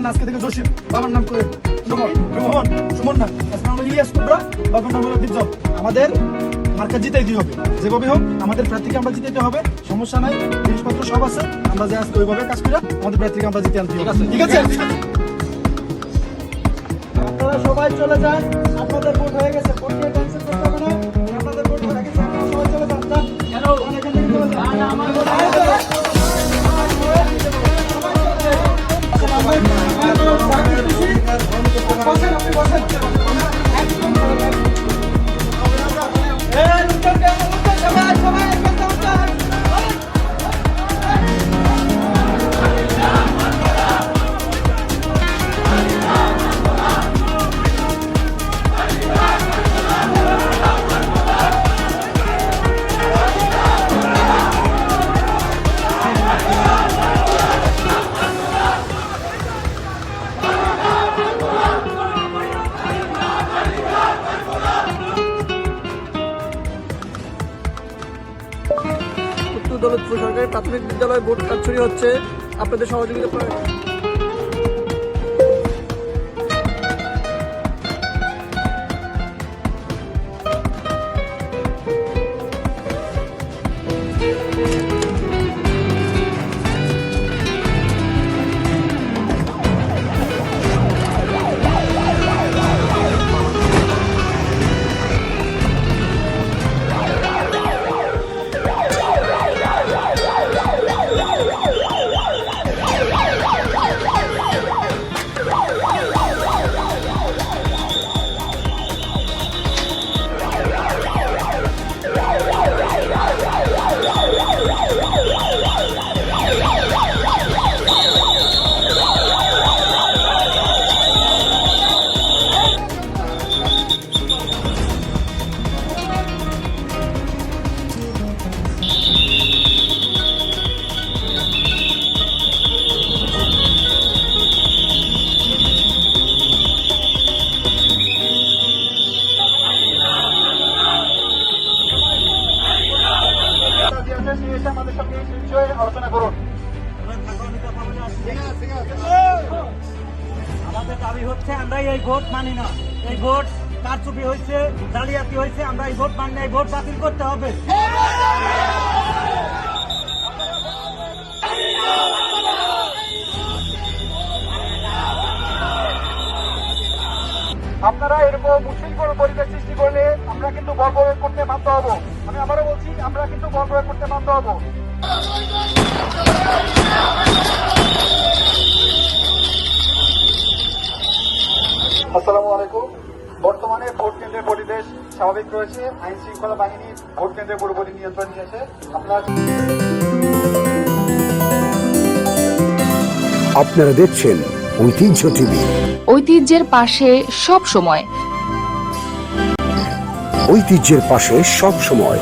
না আজকে থেকে জসিম, বাবার নাম করে সুমন না, আজকে আমরা ইলিয়াস কুবরা, বাবার নাম হলো বিপ্লব। আমাদের মার্কা জিতাই দিতে হবে, যেভাবে হোক আমাদের প্রার্থীকে আমরা জিতাইতে হবে, সমস্যা নাই, জিনিসপত্র সব আছে, আমরা যে আজকে ওইভাবে কাজ করে আমাদের প্রার্থীকে আমরা জিতে আনতে হবে। ঠিক আছে? আপনারা সবাই চলে যান, আপনাদের ভোট হয়ে গেছে, ভোট নিয়ে টেনশন করতে হবে না, আপনাদের ভোট হয়ে গেছে, আপনারা সবাই চলে যান। কেন এখান থেকে চলে যান? আমার ভোট হয়ে গেছে। বসেন, আপনি বসেন। দৌলতপুর সরকারি প্রাথমিক বিদ্যালয় ভোট কারচুপি হচ্ছে, আপনাদের সহযোগিতা প্রয়োজন। আমাদের সঙ্গে এই বিষয়ে আলোচনা করুন। আমাদের দাবি হচ্ছে আমরা এই ভোট মানি না, এই ভোট কারচুপি হয়েছে, জালিয়াতি হয়েছে, আমরা এই ভোট মানি না, এই ভোট বাতিল করতে হবে। আপনারা এরকম উচ্ছৃঙ্খল পরিবেশ সৃষ্টি করলে আমরা কিন্তু বল প্রয়োগ করতে বাধ্য হব। আমি আবারও বলছি, আমরা কিন্তু বল প্রয়োগ করতে বাধ্য হব। আসসালামু আলাইকুম। বর্তমানে ভোট কেন্দ্রের পরিবেশ স্বাভাবিক রয়েছে, আইন শৃঙ্খলা বাহিনী ভোট কেন্দ্রের পুরোপুরি নিয়ন্ত্রণ নিয়েছে। আপনারা দেখছেন ঐতিহ্য টিভি, ঐতিহ্যের পাশে সব সময়। ঐতিহ্যের পাশে সব সময়।